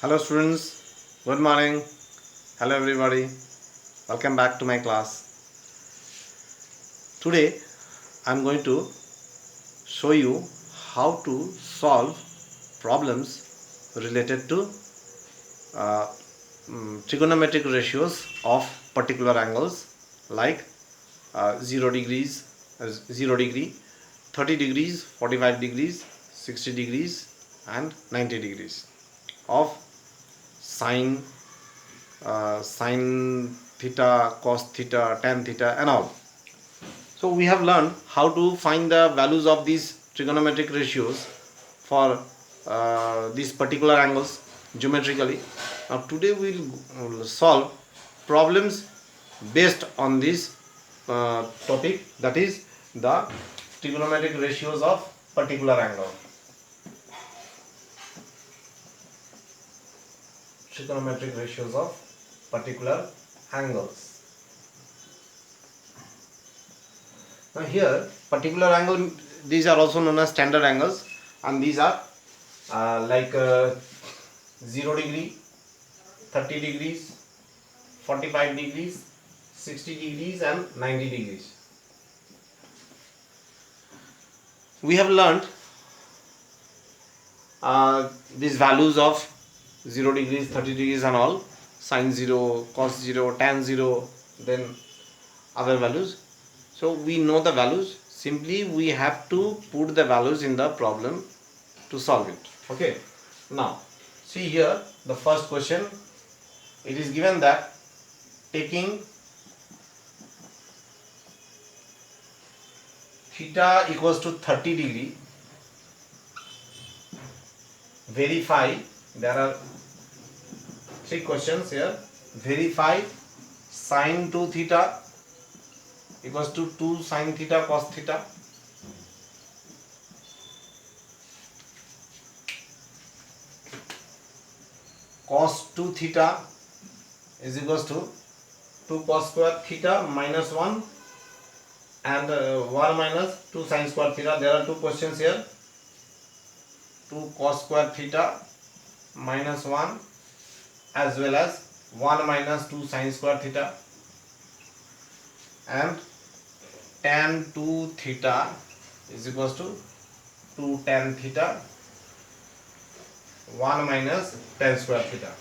Hello students, good morning. Hello everybody, welcome back to my class. Today I am going to show you how to solve problems related to uh, trigonometric ratios of particular angles like 0 degrees, 0 degree, 30 degrees, 45 degrees, 60 degrees and 90 degrees of sine sine theta, cos theta, tan theta and all. So we have learned how to find the values of these trigonometric ratios for these particular angles geometrically. Now today we will solve problems based on this topic, that is the trigonometric ratios of particular angle. Trigonometric ratios of particular angles. Now here particular angle, these are also known as standard angles, and these are 0 degree, 30 degrees, 45 degrees, 60 degrees and 90 degrees. We have learned these values of 0 degrees, 30 degrees and all, sine 0, cos 0, tan 0, then other values. So we know the values, simply we have to put the values in the problem to solve it. Okay, now see here the first question. It is given that taking theta equals to 30 degree, verify, there are three questions here. Verify sine 2 theta equals to 2 sine theta cos theta. Cos 2 theta is equals to 2 cos square theta minus 1 and 1 minus 2 sine square theta. There are two questions here. 2 cos square theta minus 1 as well as 1 minus 2 sine square theta, and tan 2 theta is equals to 2 tan theta 1 minus tan square theta.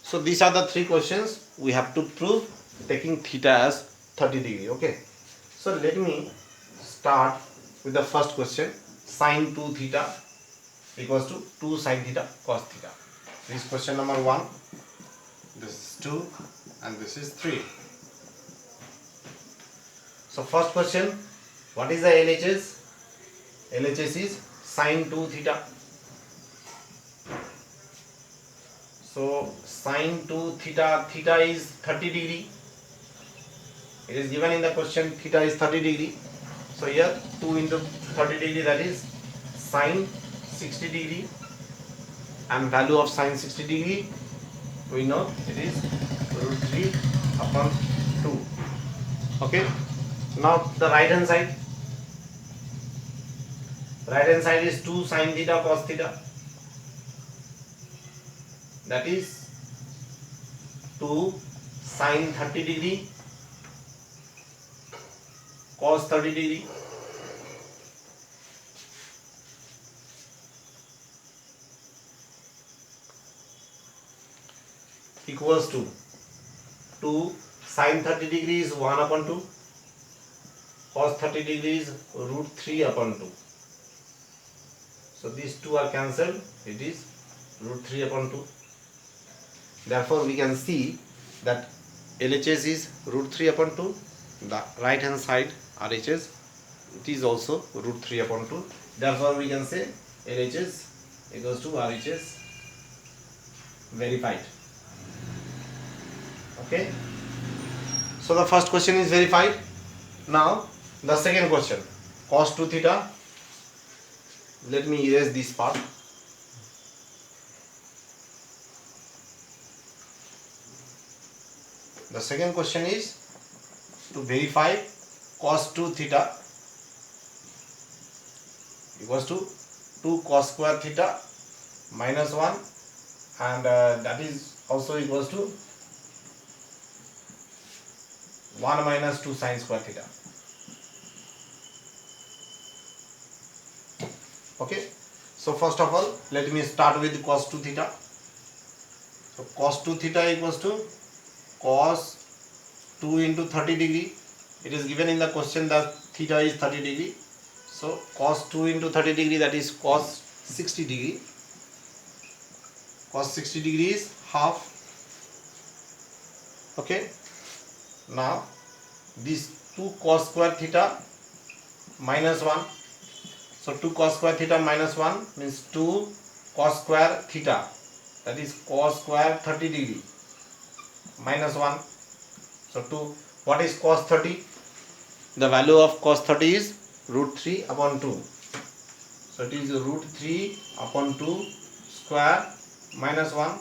So these are the three questions we have to prove taking theta as 30 degree. Okay, so let me start with the first question. Sine 2 theta equals to 2 sine theta cos theta. This is question number 1, this is 2 and this is 3. So first question, what is the LHS? LHS is sine 2 theta. So sine 2 theta, theta is 30 degree. It is given in the question, theta is 30 degree. So here 2 into 30 degree, that is sine 60 degree, and value of sine 60 degree we know it is root 3 upon 2. Okay, now the right hand side. Right hand side is 2 sine theta cos theta, that is 2 sine 30 degree cos 30 degree equals to 2 sine 30 degree is 1 upon 2, cos 30 degree is root 3 upon 2. So these two are cancelled, it is root 3 upon 2. Therefore we can see that LHS is root 3 upon 2. The right hand side RHS, it is also root 3 upon 2. Therefore we can say LHS equals to RHS. Verified. Okay, so the first question is verified. Now the second question, cos 2 theta. Let me erase this part. The second question is to verify cos 2 theta equals to 2 cos square theta minus 1, and that is also equals to 1 minus 2 sin square theta. Okay, so first of all let me start with cos 2 theta. So cos 2 theta equals to cos 2 into 30 degree. It is given in the question that theta is 30 degree. So cos 2 into 30 degree, that is cos 60 degree. Cos 60 degree is half. Okay. Now this 2 cos square theta minus 1. So 2 cos square theta minus 1 means 2 cos square theta, that is cos square 30 degree minus 1. So 2, what is cos 30? The value of cos 30 is root 3 upon 2. So it is root 3 upon 2 square minus 1.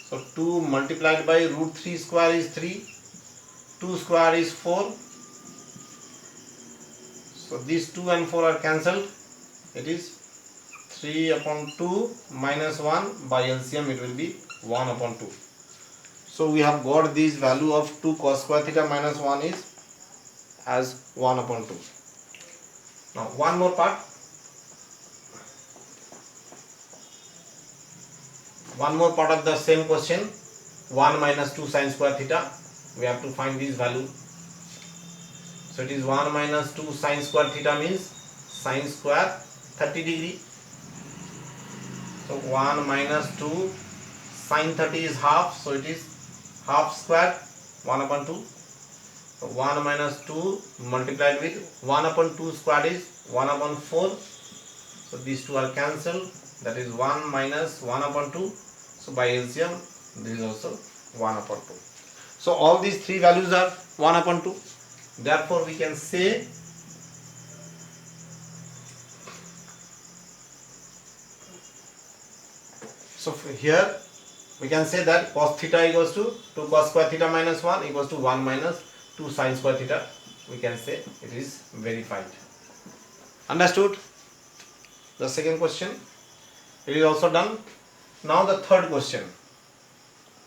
So 2 multiplied by root 3 square is 3. 2 square is 4. So these 2 and 4 are cancelled. It is 3 upon 2 minus 1, by LCM it will be 1 upon 2. So we have got this value of 2 cos square theta minus 1 is as 1 upon 2. Now one more part. One more part of the same question, 1 minus 2 sin square theta. We have to find this value. So it is 1 minus 2 sin square theta means sin square 30 degree. So 1 minus 2 sin 30 is half. So it is half square 1 upon 2. So 1 minus 2 multiplied with 1 upon 2 square is 1 upon 4. So these two are cancelled. That is 1 minus 1 upon 2. So by LCM this is also 1 upon 2. So all these three values are 1 upon 2. Therefore we can say here we can say that cos theta equals to 2 cos square theta minus 1 equals to 1 minus 2 sin square theta. We can say it is verified. Understood? The second question, it is also done. Now the third question,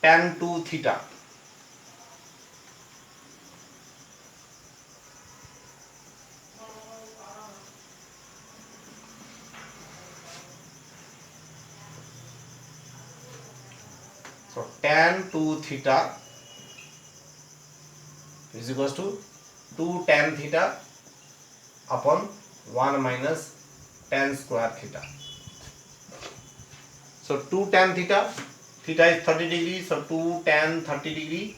tan 2 theta. So tan 2 theta is equals to 2 tan theta upon 1 minus tan square theta. So 2 tan theta, theta is 30 degree, so 2 tan 30 degree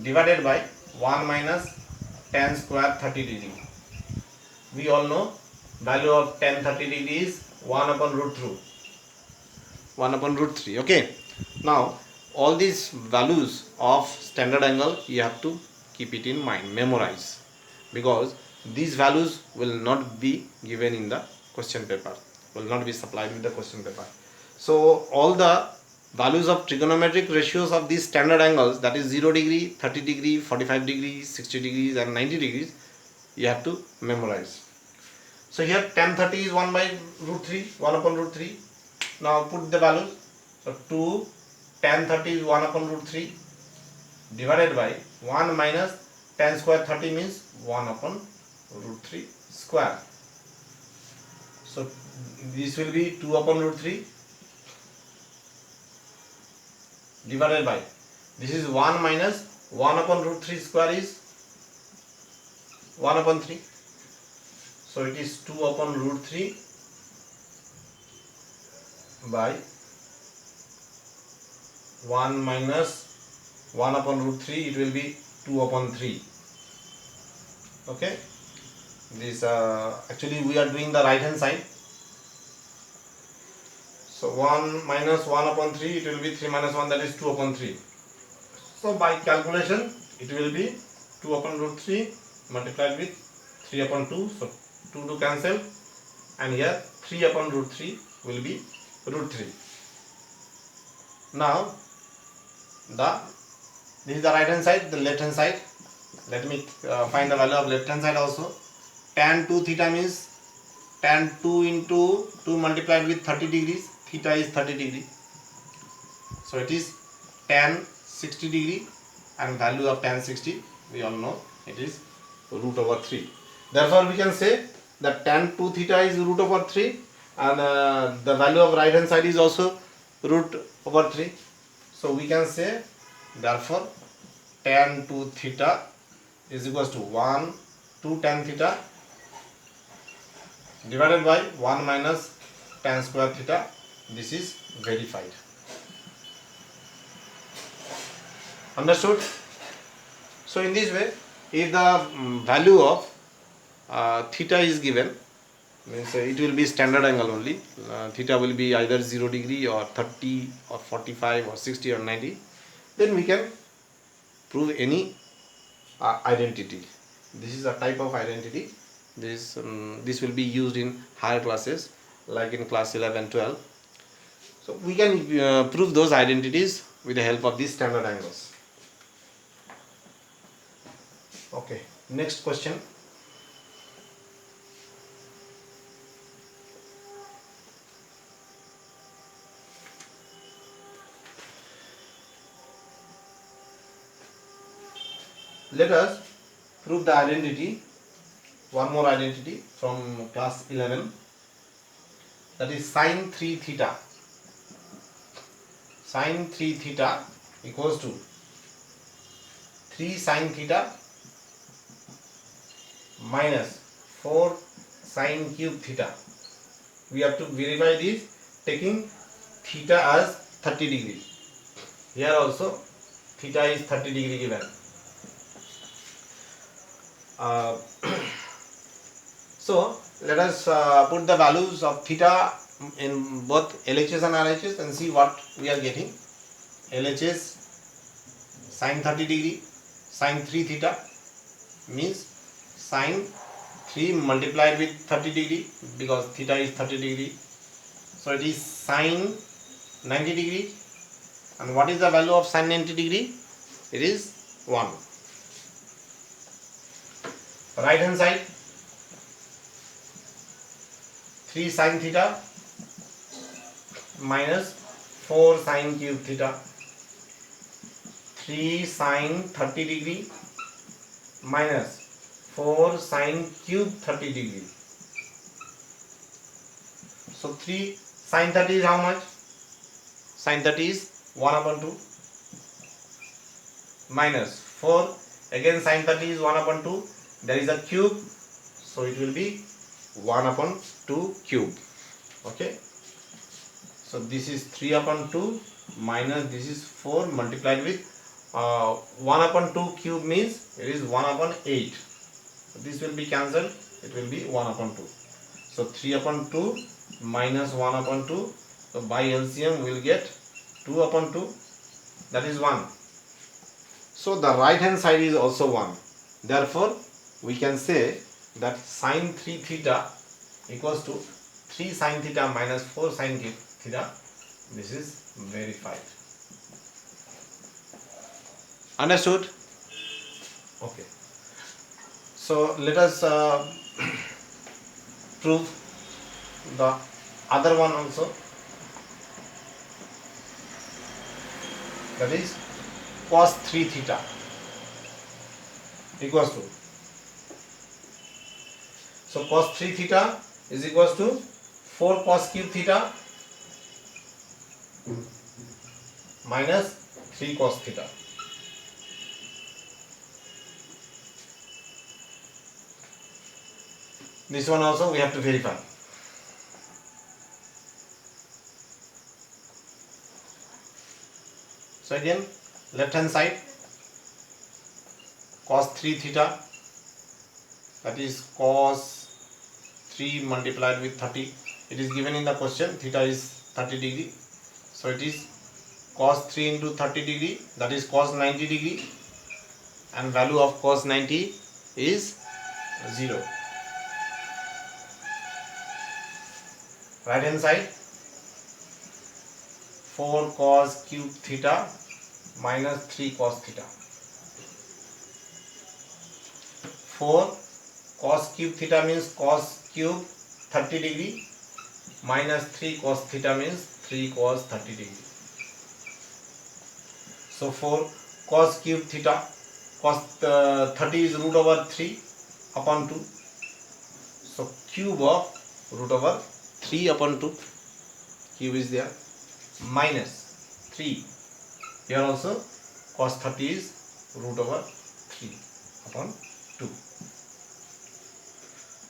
divided by 1 minus tan square 30 degree. We all know value of tan 30 degree is 1 upon root 3. 1 upon root 3. Okay. Now all these values of standard angle you have to keep it in mind, memorize, because these values will not be given in the question paper, will not be supplied with the question paper. So all the values of trigonometric ratios of these standard angles, that is 0 degree, 30 degree, 45 degrees, 60 degrees and 90 degrees, you have to memorize. So here tan 30 is 1 by root 3, 1 upon root 3. Now put the values. So 2 tan 30 is 1 upon root 3 divided by 1 minus tan square 30 means 1 upon root 3 square. So this will be 2 upon root 3 divided by, this is 1 minus 1 upon root 3 square is 1 upon 3. So it is 2 upon root 3 by 1 minus 1 upon root 3, it will be 2 upon 3. Okay, this actually we are doing the right hand side. So 1 minus 1 upon 3, it will be 3 minus 1, that is 2 upon 3. So by calculation it will be 2 upon root 3 multiplied with 3 upon 2. So 2 to cancel, and here 3 upon root 3 will be root 3. Now this is the right hand side, the left hand side. Let me find the value of left hand side also. Tan 2 theta means tan 2 into 2 multiplied with 30 degrees, theta is 30 degree. So it is tan 60 degree, and value of tan 60 we all know it is root over 3. Therefore we can say that tan 2 theta is root over 3, and the value of right hand side is also root over 3. So we can say therefore tan 2 theta is equals to 1 2 tan theta divided by 1 minus tan square theta. This is verified. Understood? So in this way, if the value of theta is given, means it will be standard angle only. Theta will be either 0 degree or 30 or 45 or 60 or 90. Then we can prove any identity. This is a type of identity. This will be used in higher classes, like in class 11, 12. So we can prove those identities with the help of these standard angles. Okay, next question. Let us prove the identity, one more identity from class 11, that is sine 3 theta. Sine 3 theta equals to 3 sine theta minus 4 sine cube theta. We have to verify this taking theta as 30 degree. Here also theta is 30 degree given. So let us put the values of theta in both LHS and RHS and see what we are getting. LHS sine 30 degree, sine 3 theta means sine 3 multiplied with 30 degree, because theta is 30 degree. So it is sine 90 degree. And what is the value of sine 90 degree? It is 1. Right hand side, 3 sine theta minus 4 sine cube theta. 3 sine 30 degree minus 4 sine cube 30 degree. So 3 sine 30 is how much? Sine 30 is 1 upon 2 minus 4, again sine 30 is 1 upon 2. There is a cube, so it will be 1 upon 2 cube. Okay, so this is 3 upon 2 minus this is 4 multiplied with 1 upon 2 cube means it is 1 upon 8. So this will be cancelled, it will be 1 upon 2. So 3 upon 2 minus 1 upon 2. So by LCM we will get 2 upon 2, that is 1. So the right hand side is also 1. Therefore we can say that sine 3 theta equals to 3 sine theta minus 4 sine theta. This is verified. Understood? Okay. So let us prove the other one also, that is cos 3 theta equals to, so cos 3 theta is equals to 4 cos cube theta minus 3 cos theta. This one also we have to verify. So again, left hand side, cos 3 theta, that is cos 3 multiplied with 30. It is given in the question, theta is 30 degree. So it is cos 3 into 30 degree, that is cos 90 degree, and value of cos 90 is 0. Right hand side, 4 cos cube theta minus 3 cos theta. 4 cos cube theta means cos cube 30 degree minus 3 cos theta means 3 cos 30 degree. So for cos cube theta, cos 30 is root over 3 upon 2. So cube of root over 3 upon 2, cube is there, minus 3. Here also cos 30 is root over 3 upon 2.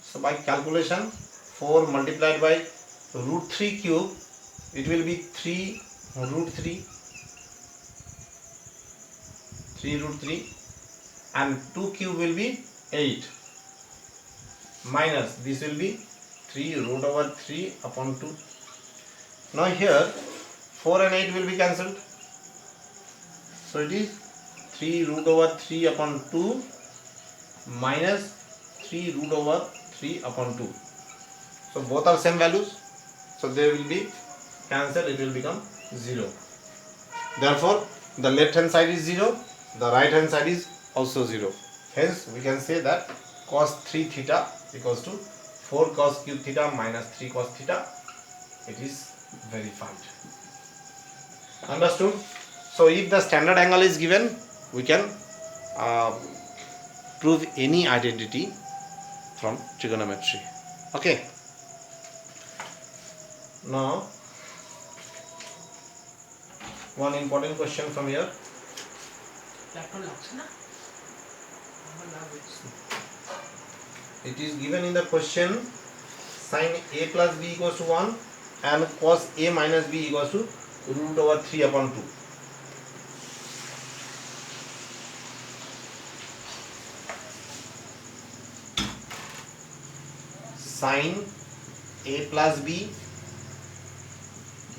So by calculation, 4 multiplied by root 3 cube, it will be 3 root 3 root 3, and 2 cube will be 8, minus this will be 3 root over 3 upon 2. Now here 4 and 8 will be cancelled, so it is 3 root over 3 upon 2 minus 3 root over 3 upon 2. So both are same values, so they will be cancelled, it will become 0. Therefore the left hand side is 0, the right hand side is also 0. Hence we can say that cos 3 theta equals to 4 cos cube theta minus 3 cos theta. It is verified. Understood? So if the standard angle is given, we can prove any identity from trigonometry. Okay. Now one important question from here. It is given in the question, sin a plus b equals to 1 and cos a minus b equals to root over 3 upon 2. Sin a plus b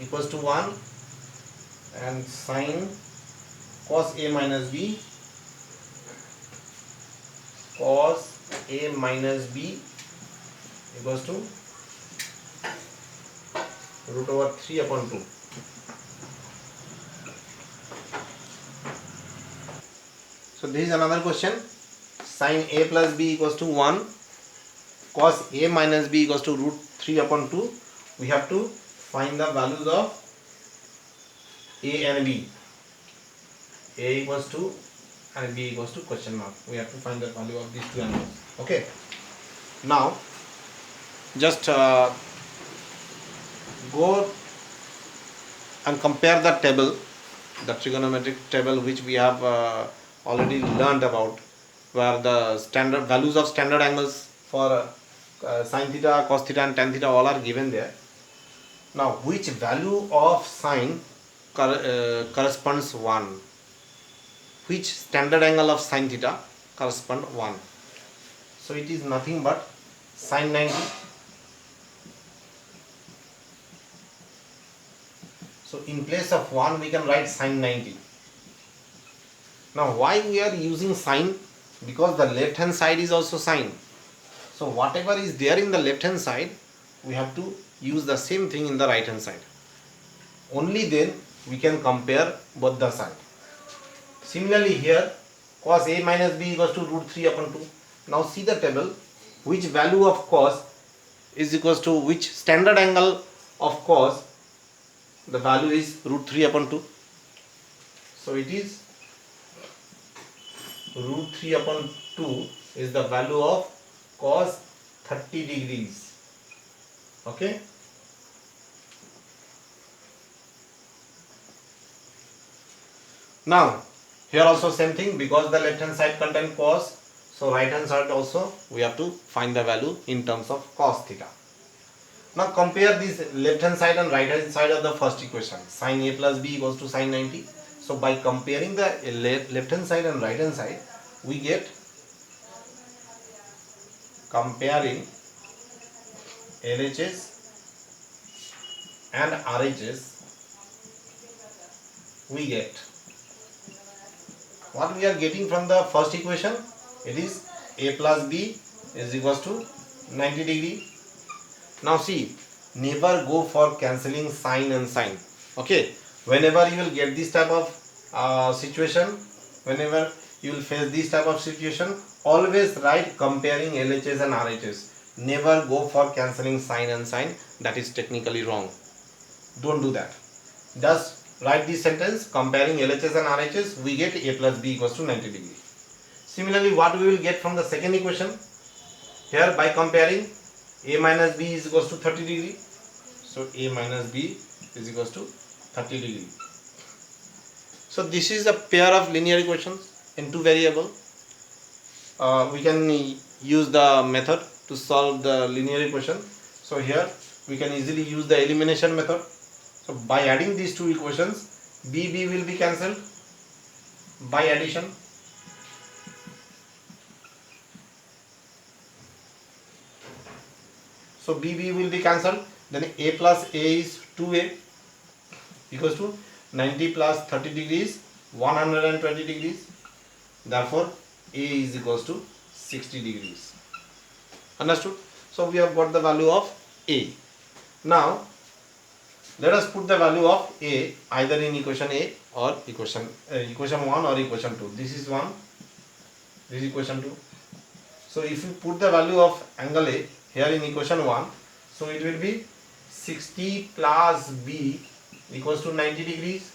equals to 1 and sin cos a minus b equals to root over 3 upon 2. So this is another question. Sin a plus b equals to 1, cos a minus b equals to root 3 upon 2. We have to find the values of a and b. A equals to and b equals to question mark. We have to find the value of these two angles. Okay. Now just go and compare the table, the trigonometric table which we have already learned about, where the standard values of standard angles for sin theta, cos theta and tan theta all are given there. Now which value of sin corresponds 1? Which standard angle of sin theta correspond 1? So it is nothing but sin 90. So in place of 1 we can write sin 90. Now why we are using sin? Because the left hand side is also sin. So whatever is there in the left hand side, we have to use the same thing in the right hand side. Only then we can compare both the sides. Similarly here, cos a minus b equals to root 3 upon 2. Now see the table, which value of cos is equals to which standard angle of cos, the value is root 3 upon 2. So it is root 3 upon 2 is the value of cos 30 degrees. Okay. Now here also same thing, because the left hand side contains cos, so right hand side also we have to find the value in terms of cos theta. Now compare this left hand side and right hand side of the first equation. Sin a plus b equals to sin 90. So by comparing the left hand side and right hand side, we get, comparing LHS and RHS, we get what we are getting from the first equation. It is a plus b is equals to 90 degree. Now see, never go for cancelling sine and sine. Okay, whenever you will get this type of situation, whenever you will face this type of situation, always write comparing LHS and RHS. Never go for cancelling sign and sign. That is technically wrong. Don't do that. Just write this sentence. Comparing LHS and RHS, we get A plus B equals to 90 degree. Similarly, what we will get from the second equation? Here, by comparing, A minus B is equals to 30 degree. So A minus B is equals to 30 degree. So this is a pair of linear equations in two variable. We can use the method to solve the linear equation. So here we can easily use the elimination method. So by adding these two equations, B will be cancelled by addition. So B will be cancelled. Then A plus A is 2A equals to 90 plus 30 degrees 120 degrees. Therefore A is equals to 60 degrees. Understood? So we have got the value of A. Now let us put the value of A either in equation A or equation 1 or equation 2. This is 1, this is equation 2. So if you put the value of angle A here in equation 1, so it will be 60 plus B equals to 90 degrees.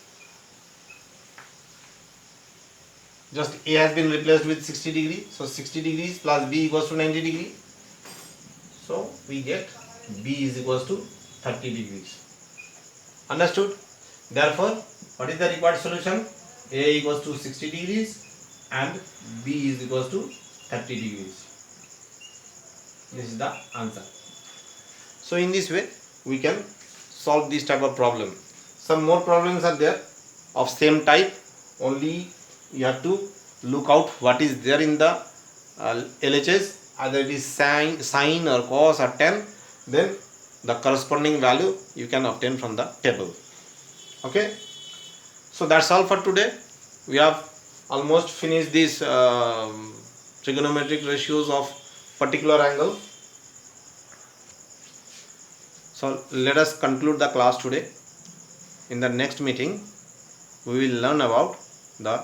Just A has been replaced with 60 degree. So 60 degrees plus B equals to 90 degree. So we get B is equals to 30 degrees. Understood? Therefore, what is the required solution? A equals to 60 degrees and B is equals to 30 degrees. This is the answer. So in this way we can solve this type of problem. Some more problems are there of same type, only you have to look out what is there in the LHS, either it is sine or cos or tan, then the corresponding value you can obtain from the table. Okay, so that's all for today. We have almost finished these trigonometric ratios of particular angle. So let us conclude the class today. In the next meeting we will learn about the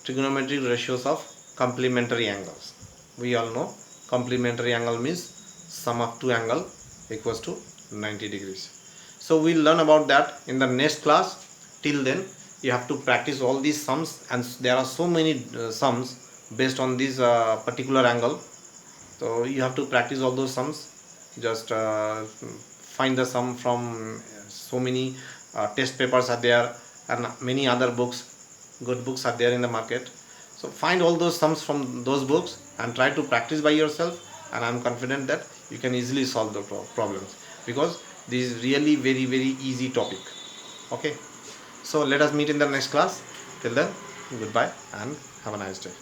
trigonometric ratios of complementary angles. We all know complementary angle means sum of two angles equals to 90 degrees. So we'll learn about that in the next class. Till then you have to practice all these sums, and there are so many sums based on this particular angle. So you have to practice all those sums. Just find the sum from so many test papers are there, and many other books, good books are there in the market. So find all those sums from those books and try to practice by yourself, and I am confident that you can easily solve the problems, because this is really very easy topic. Okay, so let us meet in the next class. Till then, goodbye and have a nice day.